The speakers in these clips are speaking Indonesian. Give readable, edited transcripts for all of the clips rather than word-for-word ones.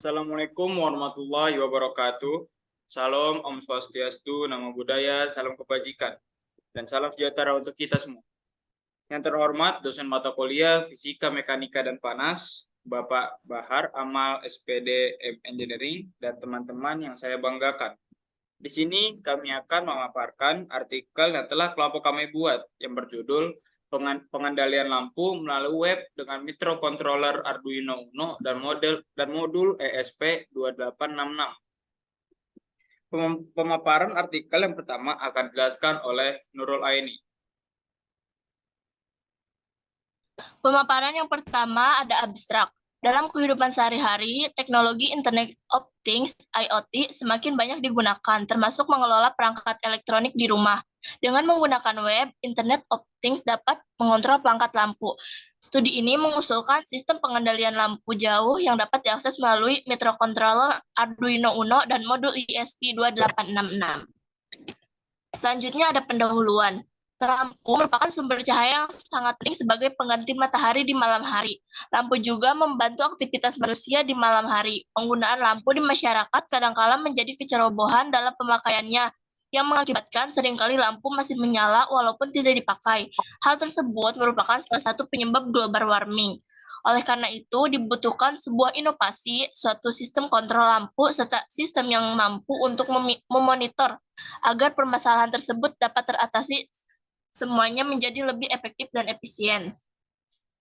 Assalamualaikum warahmatullahi wabarakatuh. Salam, Om Swastiastu, Namo Buddhaya, salam kebajikan, dan salam sejahtera untuk kita semua. Yang terhormat, dosen mata kuliah Fisika, Mekanika, dan Panas, Bapak Bahar Amal, SPD, Engineering, dan teman-teman yang saya banggakan. Di sini kami akan memaparkan artikel yang telah kelompok kami buat yang berjudul Pengendalian lampu melalui web dengan microcontroller Arduino Uno dan modul ESP2866. Pemaparan artikel yang pertama akan dijelaskan oleh Nurul Aini. Pemaparan yang pertama ada abstrak. Dalam kehidupan sehari-hari, teknologi Internet of Things (IoT) semakin banyak digunakan, termasuk mengelola perangkat elektronik di rumah. Dengan menggunakan web, Internet of Things dapat mengontrol perangkat lampu. Studi ini mengusulkan sistem pengendalian lampu jauh yang dapat diakses melalui microcontroller Arduino Uno dan modul ESP2866. Selanjutnya ada pendahuluan. Lampu merupakan sumber cahaya yang sangat penting sebagai pengganti matahari di malam hari. Lampu juga membantu aktivitas manusia di malam hari. Penggunaan lampu di masyarakat kadangkala menjadi kecerobohan dalam pemakaiannya, yang mengakibatkan seringkali lampu masih menyala walaupun tidak dipakai. Hal tersebut merupakan salah satu penyebab global warming. Oleh karena itu, dibutuhkan sebuah inovasi, suatu sistem kontrol lampu, serta sistem yang mampu untuk memonitor agar permasalahan tersebut dapat teratasi semuanya menjadi lebih efektif dan efisien.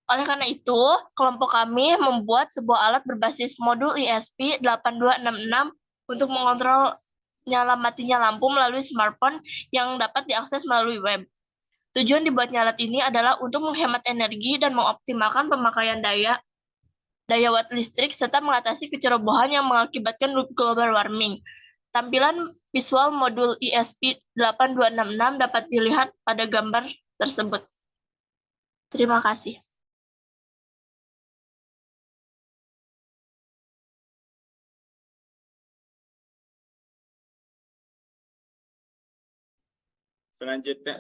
Oleh karena itu, kelompok kami membuat sebuah alat berbasis modul ESP8266 untuk mengontrol nyala matinya lampu melalui smartphone yang dapat diakses melalui web. Tujuan dibuatnya alat ini adalah untuk menghemat energi dan mengoptimalkan pemakaian daya watt listrik serta mengatasi kecerobohan yang mengakibatkan global warming. Tampilan visual modul ESP8266 dapat dilihat pada gambar tersebut. Terima kasih.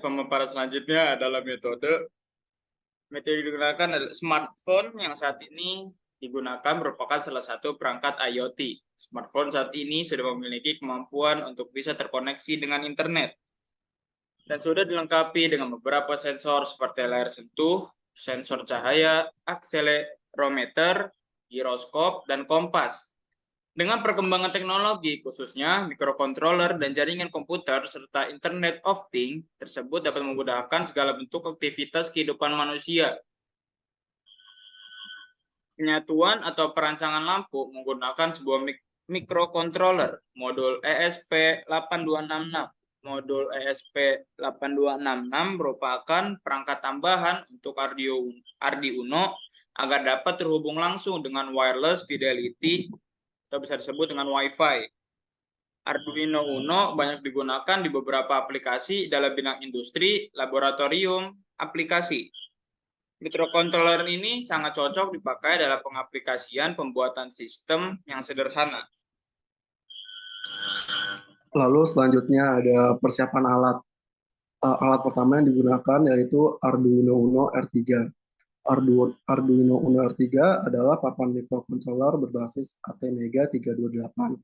Pemaparan selanjutnya adalah metode digunakan adalah smartphone yang saat ini digunakan merupakan salah satu perangkat IoT. Smartphone saat ini sudah memiliki kemampuan untuk bisa terkoneksi dengan internet dan sudah dilengkapi dengan beberapa sensor seperti layar sentuh, sensor cahaya, akselerometer, giroskop, dan kompas. Dengan perkembangan teknologi, khususnya mikrocontroller dan jaringan komputer, serta Internet of Things, tersebut dapat memudahkan segala bentuk aktivitas kehidupan manusia. Penyatuan atau perancangan lampu menggunakan sebuah mikrocontroller, modul ESP8266. Modul ESP8266 merupakan perangkat tambahan untuk Arduino agar dapat terhubung langsung dengan wireless fidelity atau bisa disebut dengan Wi-Fi. Arduino Uno banyak digunakan di beberapa aplikasi dalam bidang industri, laboratorium, aplikasi. Microcontroller ini sangat cocok dipakai dalam pengaplikasian pembuatan sistem yang sederhana. Lalu selanjutnya ada persiapan alat. Alat pertama yang digunakan yaitu Arduino Uno R3. Arduino Uno R3 adalah papan microcontroller berbasis ATmega 328.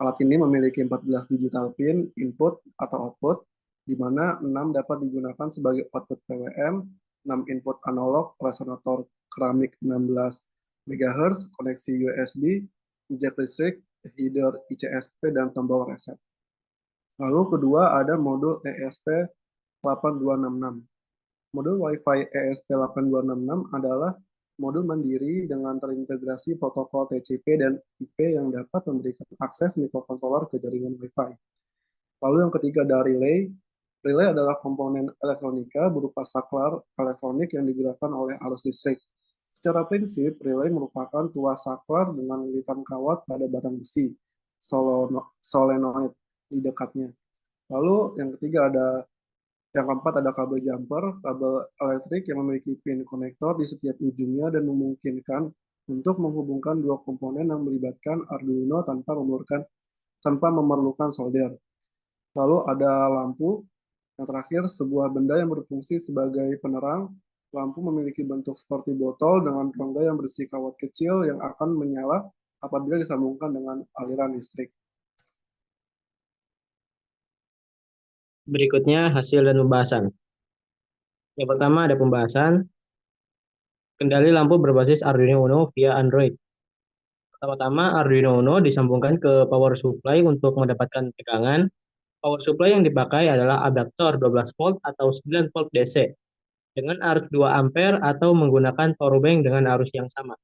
Alat ini memiliki 14 digital pin input atau output, di mana 6 dapat digunakan sebagai output PWM, 6 input analog, resonator keramik 16 MHz, koneksi USB, jack listrik, header ICSP, dan tombol reset. Lalu kedua ada modul ESP8266. Modul Wi-Fi ESP8266 adalah modul mandiri dengan terintegrasi protokol TCP dan IP yang dapat memberikan akses mikrocontroller ke jaringan Wi-Fi. Lalu yang ketiga ada relay. Relay adalah komponen elektronika berupa saklar elektronik yang digunakan oleh arus listrik. Secara prinsip, relay merupakan tuas saklar dengan lilitan kawat pada batang besi, solenoid di dekatnya. Lalu yang keempat ada kabel jumper, kabel elektrik yang memiliki pin konektor di setiap ujungnya dan memungkinkan untuk menghubungkan dua komponen yang melibatkan Arduino tanpa memerlukan solder. Lalu ada lampu. Yang terakhir, sebuah benda yang berfungsi sebagai penerang. Lampu memiliki bentuk seperti botol dengan rongga yang berisi kawat kecil yang akan menyala apabila disambungkan dengan aliran listrik. Berikutnya hasil dan pembahasan. Yang pertama ada pembahasan kendali lampu berbasis Arduino Uno via Android. Pertama-tama Arduino Uno disambungkan ke power supply untuk mendapatkan tegangan. Power supply yang dipakai adalah adaptor 12 volt atau 9 volt DC dengan arus 2 ampere atau menggunakan powerbank dengan arus yang sama.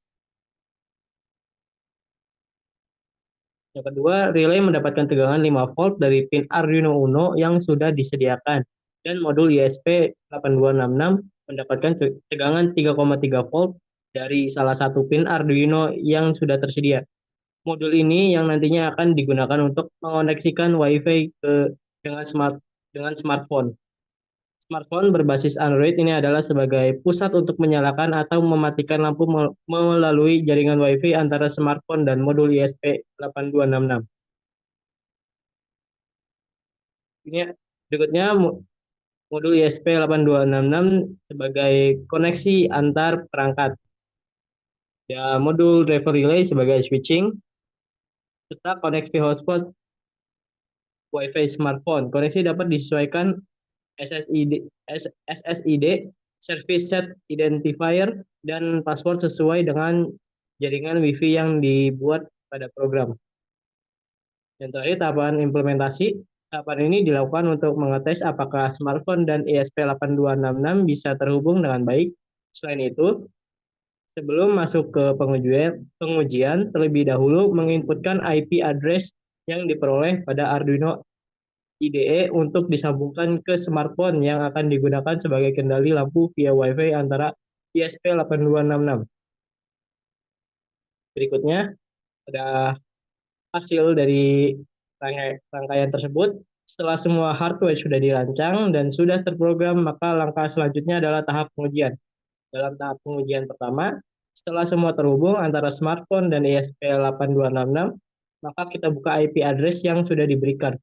Yang kedua, relay mendapatkan tegangan 5 volt dari pin Arduino Uno yang sudah disediakan dan modul ISP8266 mendapatkan tegangan 3,3 volt dari salah satu pin Arduino yang sudah tersedia. Modul ini yang nantinya akan digunakan untuk mengoneksikan WiFi dengan smartphone. Smartphone berbasis Android ini adalah sebagai pusat untuk menyalakan atau mematikan lampu melalui jaringan WiFi antara smartphone dan modul ISP8266. Ini berikutnya modul ISP8266 sebagai koneksi antar perangkat. Ya, modul driver relay sebagai switching, serta koneksi hotspot WiFi smartphone. Koneksi dapat disesuaikan SSID, Service Set Identifier, dan password sesuai dengan jaringan Wi-Fi yang dibuat pada program. Yang terakhir, tahapan implementasi. Tahapan ini dilakukan untuk mengetes apakah smartphone dan ISP8266 bisa terhubung dengan baik. Selain itu, sebelum masuk ke pengujian terlebih dahulu menginputkan IP address yang diperoleh pada Arduino IDE untuk disambungkan ke smartphone yang akan digunakan sebagai kendali lampu via WiFi antara ISP8266. Berikutnya ada hasil dari rangkaian tersebut. Setelah semua hardware sudah dirancang dan sudah terprogram, maka langkah selanjutnya adalah tahap pengujian. Dalam tahap pengujian pertama, setelah semua terhubung antara smartphone dan ISP8266, maka kita buka IP address yang sudah diberikan.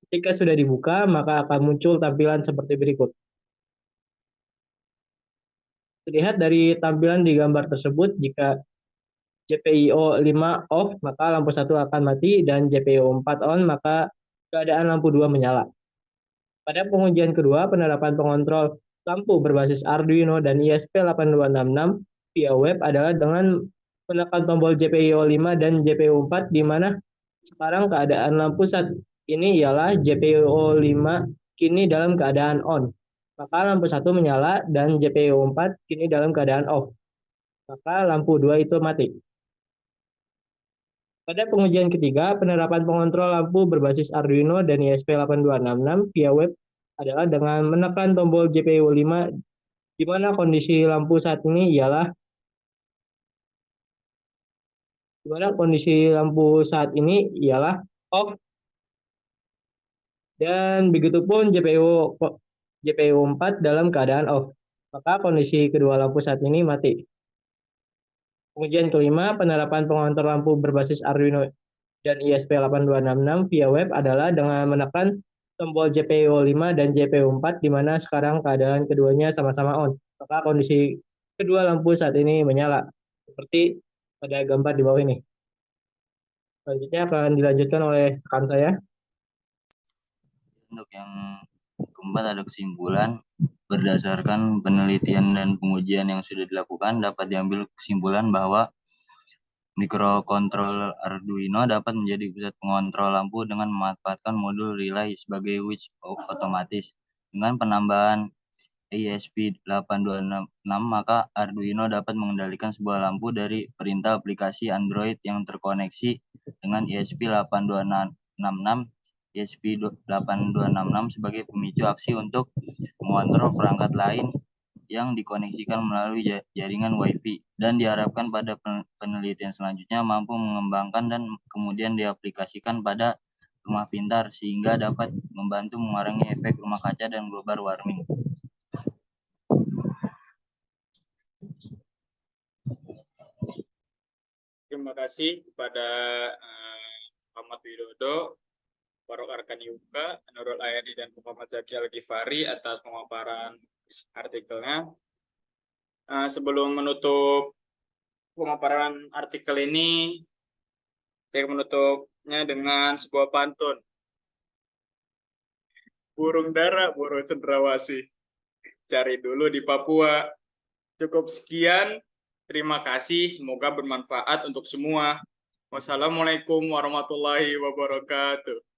Ketika sudah dibuka, maka akan muncul tampilan seperti berikut. Terlihat dari tampilan di gambar tersebut, jika GPIO 5 off, maka lampu 1 akan mati, dan GPIO 4 on, maka keadaan lampu 2 menyala. Pada pengujian kedua, penerapan pengontrol lampu berbasis Arduino dan ISP8266 via web adalah dengan menekan tombol GPIO 5 dan GPIO 4, di mana sekarang keadaan lampu saat ini ialah GPIO 5 kini dalam keadaan on. Maka lampu 1 menyala dan GPIO 4 kini dalam keadaan off. Maka lampu 2 itu mati. Pada pengujian ketiga, penerapan pengontrol lampu berbasis Arduino dan ISP8266 via web adalah dengan menekan tombol GPIO 5, di mana kondisi lampu saat ini ialah off, dan begitupun GPIO 4 dalam keadaan off. Maka kondisi kedua lampu saat ini mati. Pengujian kelima, penerapan pengontrol lampu berbasis Arduino dan ISP8266 via web adalah dengan menekan tombol GPIO 5 dan GPIO 4, di mana sekarang keadaan keduanya sama-sama on. Maka kondisi kedua lampu saat ini menyala, seperti pada gambar di bawah ini. Selanjutnya akan dilanjutkan oleh rekan saya. Untuk yang keempat ada kesimpulan. Berdasarkan penelitian dan pengujian yang sudah dilakukan, dapat diambil kesimpulan bahwa mikrokontroler Arduino dapat menjadi pusat pengontrol lampu dengan memanfaatkan modul relay sebagai switch otomatis. Dengan penambahan ISP8266, maka Arduino dapat mengendalikan sebuah lampu dari perintah aplikasi Android yang terkoneksi dengan ISP8266. ISP8266 sebagai pemicu aksi untuk mengontrol perangkat lain yang dikoneksikan melalui jaringan Wi-Fi, dan diharapkan pada penelitian selanjutnya mampu mengembangkan dan kemudian diaplikasikan pada rumah pintar sehingga dapat membantu mengurangi efek rumah kaca dan global warming. Terima kasih kepada Muhammad Widodo, Faruk Arkaniuka, Nurul Ayani, dan Muhammad Zaki Al-Ghifari atas pemaparan artikelnya. Sebelum menutup pemaparan artikel ini, Saya menutupnya dengan sebuah pantun. Burung dara, burung cendrawasih. Cari dulu di Papua. Cukup sekian. Terima kasih. Semoga bermanfaat untuk semua. Wassalamualaikum warahmatullahi wabarakatuh.